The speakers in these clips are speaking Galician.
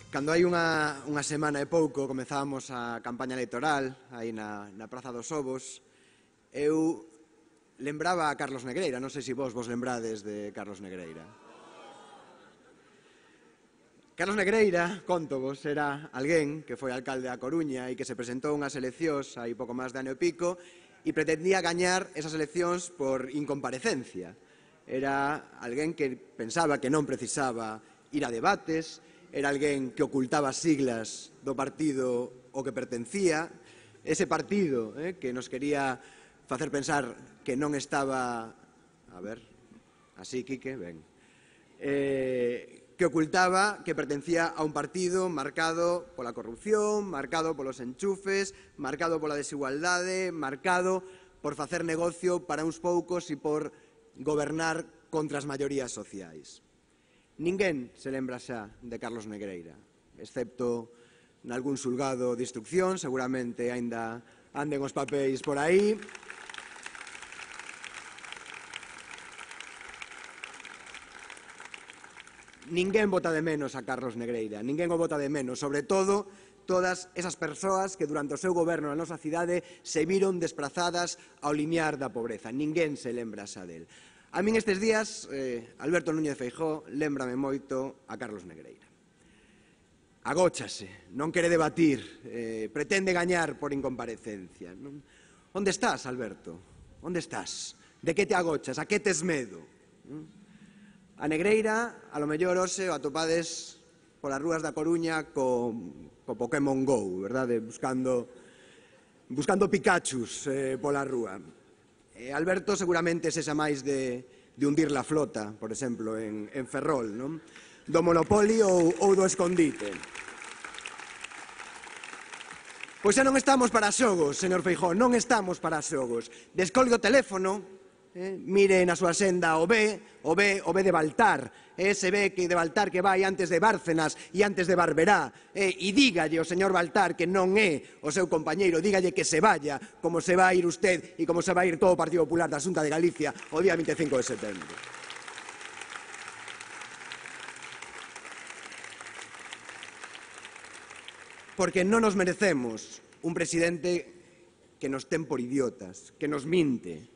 Cando hai unha semana e pouco comezábamos a campaña electoral aí na Praza dos Ovos, eu lembraba a Carlos Negreira, non sei se vos lembrades de Carlos Negreira. Carlos Negreira, contovos, era alguén que foi alcalde da Coruña e que se presentou unhas eleccións hai pouco máis de ano e pico e pretendía gañar esas eleccións por incomparecencia. Era alguén que pensaba que non precisaba ir a debates, era alguén que ocultaba as siglas do partido ao que pertencía, ese partido que nos quería facer pensar que non estaba... A ver, así, Quique, ben... que ocultaba que pertencía a un partido marcado pola corrupción, marcado polos enchufes, marcado pola desigualdade, marcado por facer negocio para uns poucos e por gobernar contra as maiorías sociais. Ninguén se lembra xa de Carlos Negreira, excepto nalgún xulgado de instrucción, seguramente aínda anden os papéis por aí. Ninguén vota de menos a Carlos Negreira, ninguén o vota de menos, sobre todo todas esas persoas que durante o seu goberno na nosa cidade se viron desprazadas ao limiar da pobreza. Ninguén se lembra xa del. A min estes días, Alberto Núñez Feijóo lémbrame moito a Carlos Negreira. Agóchase, non quere debatir, pretende gañar por incomparecencia. Onde estás, Alberto? Onde estás? De que te agochas? A que tes medo? A Negreira, a lo mellor hoxe o atopades polas rúas da Coruña co Pokémon GO, verdade? Buscando Pikachus pola rúa. Alberto seguramente sexa máis de hundir la flota, por exemplo, en Ferrol, non? Do Monopoly ou do escondite. Pois xa non estamos para xogos, señor Feijóo, non estamos para xogos. Descolgue o teléfono, mire na súa senda o B de Baltar, ese B de Baltar que vai antes de Bárcenas e antes de Barberá, e dígalle ao señor Baltar que non é o seu compañeiro, dígalle que se vaya, como se vai ir usted e como se vai ir todo o Partido Popular da Xunta de Galicia o día 25 de setembro. Porque non nos merecemos un presidente que nos ten por idiotas, que nos minte,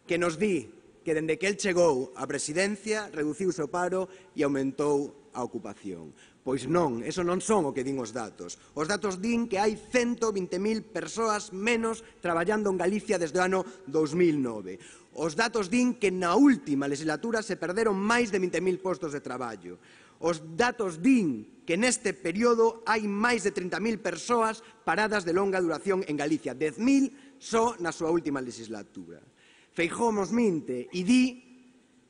que nos di que dende que el chegou á presidencia reduciuse o paro e aumentou a ocupación. Pois non, eso non son o que din os datos. Os datos din que hai 120.000 persoas menos traballando en Galicia desde o ano 2009. Os datos din que na última legislatura se perderon máis de 20.000 postos de traballo. Os datos din que neste período hai máis de 30.000 persoas paradas de longa duración en Galicia, 10.000 só na súa última legislatura. Feijóo nos minte e di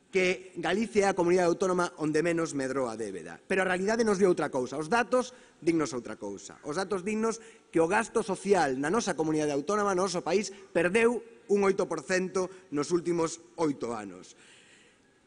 que Galicia é a comunidade autónoma onde menos medrou a débeda. Pero a realidade nos di outra cousa. Os datos dinnos outra cousa. Os datos dinnos que o gasto social na nosa comunidade autónoma, no noso país, perdeu un 8% nos últimos 8 anos.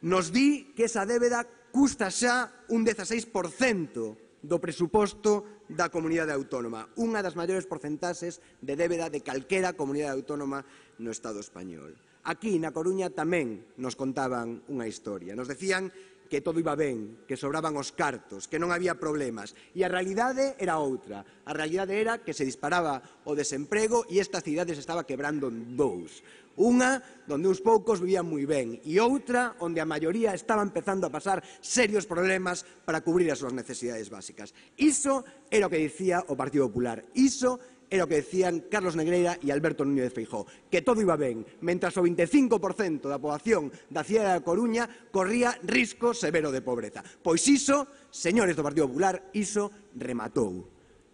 Nos di que esa débeda custa xa un 16% do presuposto da comunidade autónoma, unha das maiores porcentaxes de débeda de calquera comunidade autónoma no Estado español. Aquí, na Coruña, tamén nos contaban unha historia. Nos decían que todo iba ben, que sobraban os cartos, que non había problemas. E a realidade era outra. A realidade era que se disparaba o desemprego e esta cidade se estaba quebrando en dous. Unha onde uns poucos vivían moi ben e outra onde a maioría estaba empezando a pasar serios problemas para cubrir as súas necesidades básicas. Iso era o que dicía o Partido Popular. Iso era o que decían Carlos Negreira e Alberto Núñez Feijóo, que todo iba ben, mentras o 25% da poboación da cidade da Coruña corría risco severo de pobreza. Pois iso, señores do Partido Popular, iso rematou.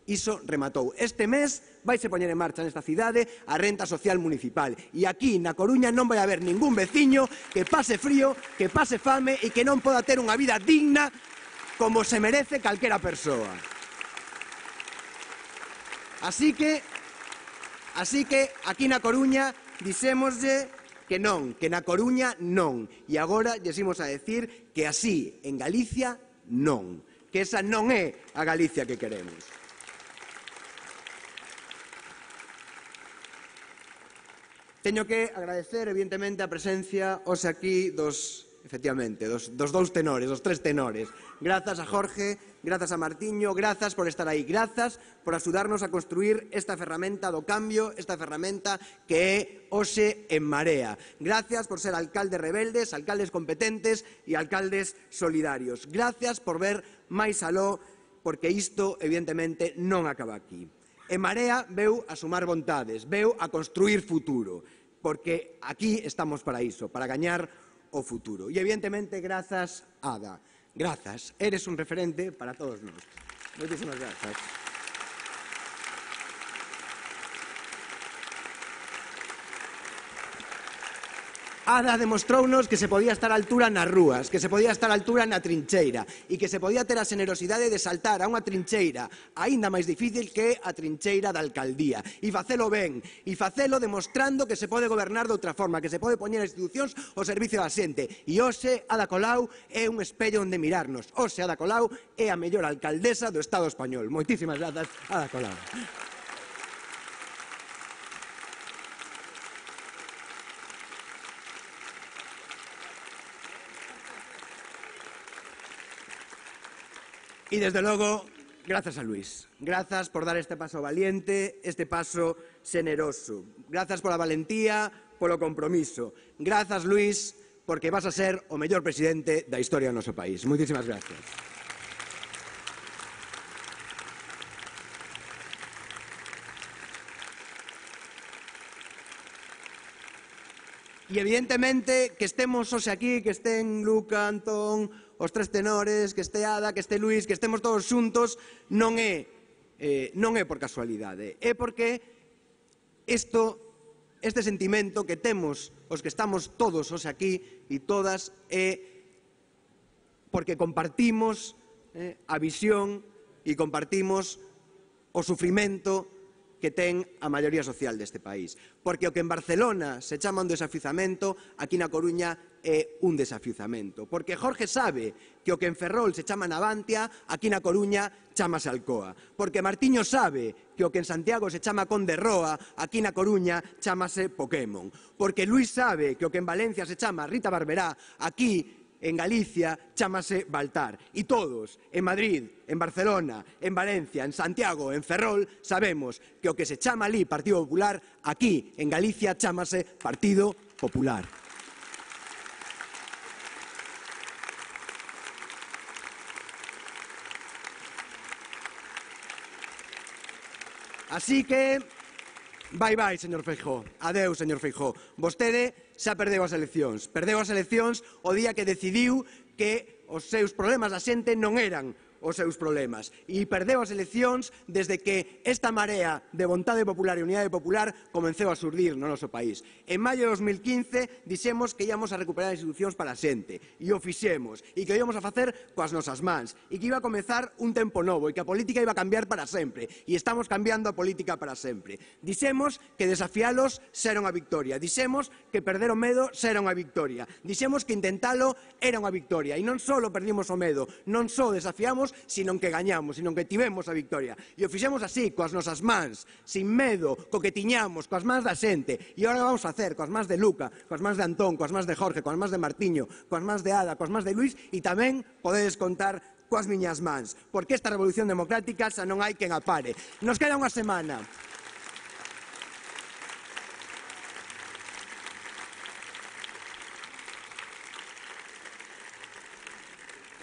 Iso rematou. Este mes vaise poñer en marcha nesta cidade a renta social municipal. E aquí, na Coruña, non vai haber ningún veciño que pase frío, que pase fame e que non poda ter unha vida digna como se merece calquera persoa. Así que aquí na Coruña dixémoslle que non, que na Coruña non. E agora lles imos a decir que así, en Galicia, non. Que esa non é a Galicia que queremos. Teño que agradecer, evidentemente, a presencia hoxe aquí dos efectivamente, dos dous tenores, dos tres tenores. Grazas a Jorge, grazas a Martiño, grazas por estar aí, grazas por axudarnos a construir esta ferramenta do cambio, esta ferramenta que é hoxe En Marea. Gracias por ser alcaldes rebeldes, alcaldes competentes e alcaldes solidarios. Gracias por ver máis aló, porque isto, evidentemente, non acaba aquí. En Marea veu a sumar vontades, veu a construir futuro, porque aquí estamos para iso, para gañar o futuro. E, evidentemente, grazas, Ada. Grazas. Eres un referente para todos nós. Moitísimas grazas. Ada demostrounos que se podía estar á altura nas rúas, que se podía estar á altura na trincheira e que se podía ter a xenerosidade de saltar a unha trincheira aínda máis difícil que a trincheira da alcaldía e facelo ben, e facelo demostrando que se pode gobernar de outra forma, que se pode poñer as institucións ao servicio da xente. E hoxe Ada Colau é un espello onde mirarnos. Hoxe Ada Colau é a mellor alcaldesa do Estado español. Moitísimas grazas, Ada Colau. Y desde logo, grazas a Luis. Grazas por dar este paso valiente, este paso xeneroso. Grazas pola valentía, polo compromiso. Grazas, Luis, porque vas a ser o mellor presidente da historia do noso país. Moitísimas gracias. E evidentemente que estemos hoxe aquí, que estén Luca, Antón, os tres tenores, que este Ada, que este Luis, que estemos todos xuntos, non é por casualidade, é porque este sentimento que temos os que estamos todos hoxe aquí e todas é porque compartimos a visión e compartimos o sufrimento que ten a maioría social deste país. Porque o que en Barcelona se chama un desafiuzamento, aquí na Coruña é un desafiuzamento. Porque Jorge sabe que o que en Ferrol se chama Navantia, aquí na Coruña chamase Alcoa. Porque Martiño sabe que o que en Santiago se chama Conde Roa, aquí na Coruña chamase Pokémon. Porque Luis sabe que o que en Valencia se chama Rita Barberá, aquí en Galicia chámase Baltar. E todos, en Madrid, en Barcelona, en Valencia, en Santiago, en Ferrol, sabemos que o que se chama ali Partido Popular, aquí, en Galicia, chámase Partido Popular. Así que, vai, señor Feijóo. Adeus, señor Feijóo. Vostede xa perdeu as eleccións. Perdeu as eleccións o día que decidiu que os seus problemas da xente non eran os seus problemas. E perdeu as eleccións desde que esta marea de vontade popular e unidade popular comeceu a surdir no noso país. En maio de 2015 dixemos que íamos a recuperar as institucións para a xente. E o fixemos. E que o íamos a facer coas nosas mans. E que iba a comezar un tempo novo. E que a política iba a cambiar para sempre. E estamos cambiando a política para sempre. Dixemos que desafialos xa era unha victoria. Dixemos que perder o medo xa era unha victoria. Dixemos que intentalo era unha victoria. E non só perdimos o medo, non só desafiamos, sino que gañamos, sino que tivemos a victoria. E o fixemos así, coas nosas mans, sin medo, co que tiñamos, coas mans da xente. E agora vamos a hacer coas mans de Luca, coas mans de Antón, coas mans de Jorge, coas mans de Martiño, coas mans de Ada, coas mans de Luis, e tamén podedes contar coas miñas mans, porque esta revolución democrática xa non hai quen a pare. Nos queda unha semana.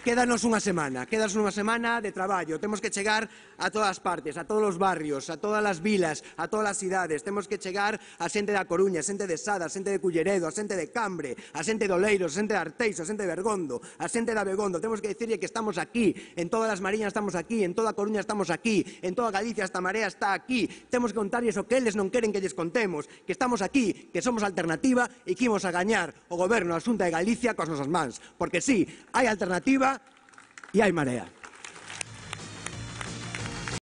Quédanos unha semana de traballo, temos que chegar a todas partes, a todos os barrios, a todas as vilas, a todas as cidades, temos que chegar a xente da Coruña, a xente de Sada, a xente de Culleredo, a xente de Cambre, a xente de Oleiros, a xente de Arteixo, a xente de Bergondo, a xente de Abegondo, temos que dicirlle que estamos aquí, en todas as Mariñas estamos aquí, en toda a Coruña estamos aquí, en toda Galicia esta marea está aquí, temos que contarlles o que eles non queren que lles contemos, que estamos aquí, que somos alternativa e que imos a gañar o goberno da Xunta de Galicia coas nosas mans, porque sí, hai alternativa e hai marea.